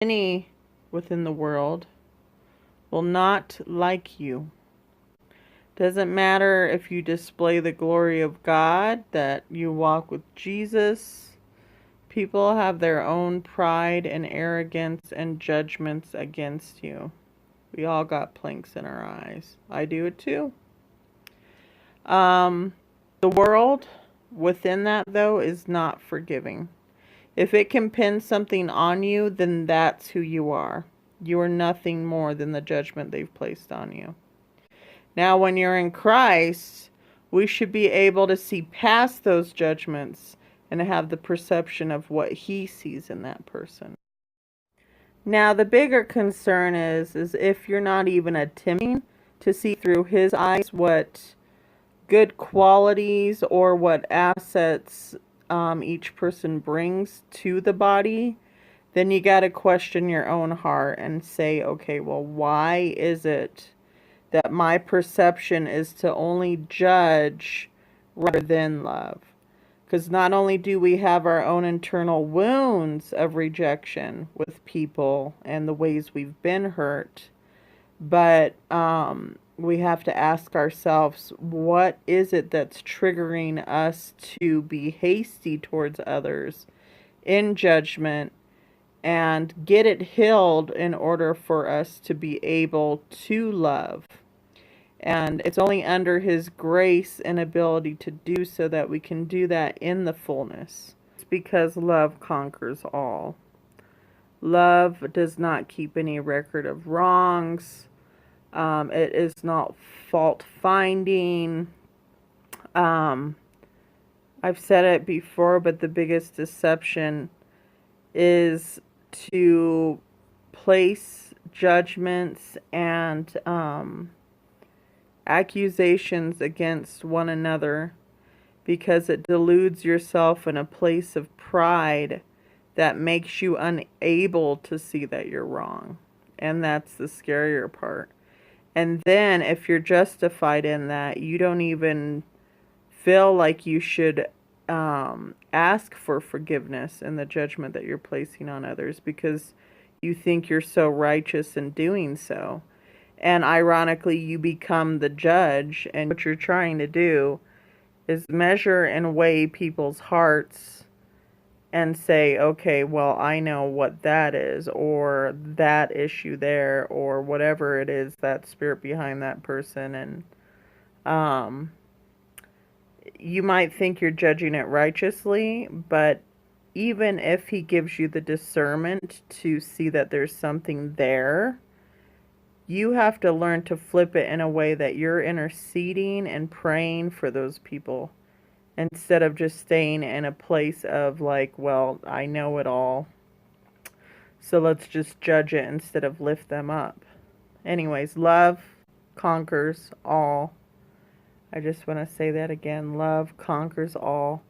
Many within the world will not like you. Doesn't matter if you display the glory of God, that you walk with Jesus. People have their own pride and arrogance and judgments against you. We all got planks in our eyes. I do it too. The world within that, though, is not forgiving. If it can pin something on you, then that's who you are. You are nothing more than the judgment they've placed on you. Now, when you're in Christ, we should be able to see past those judgments and have the perception of what He sees in that person. Now, the bigger concern is if you're not even attempting to see through His eyes what good qualities or what assets each person brings to the body, then you got to question your own heart and say, okay, well, why is it that my perception is to only judge rather than love? Because not only do we have our own internal wounds of rejection with people and the ways we've been hurt, but we have to ask ourselves, what is it that's triggering us to be hasty towards others in judgment, and get it healed in order for us to be able to love. And it's only under His grace and ability to do so that we can do that in the fullness. It's because love conquers all. Love does not keep any record of wrongs. It is not fault finding. I've said it before, but the biggest deception is to place judgments and accusations against one another, because it deludes yourself in a place of pride that makes you unable to see that you're wrong. And that's the scarier part. And then if you're justified in that, you don't even feel like you should ask for forgiveness in the judgment that you're placing on others, because you think you're so righteous in doing so. And ironically, you become the judge, and what you're trying to do is measure and weigh people's hearts and say, okay, well, I know what that is, or that issue there, or whatever it is, that spirit behind that person. And you might think you're judging it righteously, but even if He gives you the discernment to see that there's something there, you have to learn to flip it in a way that you're interceding and praying for those people, instead of just staying in a place of like, well, I know it all, so let's just judge it instead of lift them up. Anyways, love conquers all. I just want to say that again. Love conquers all.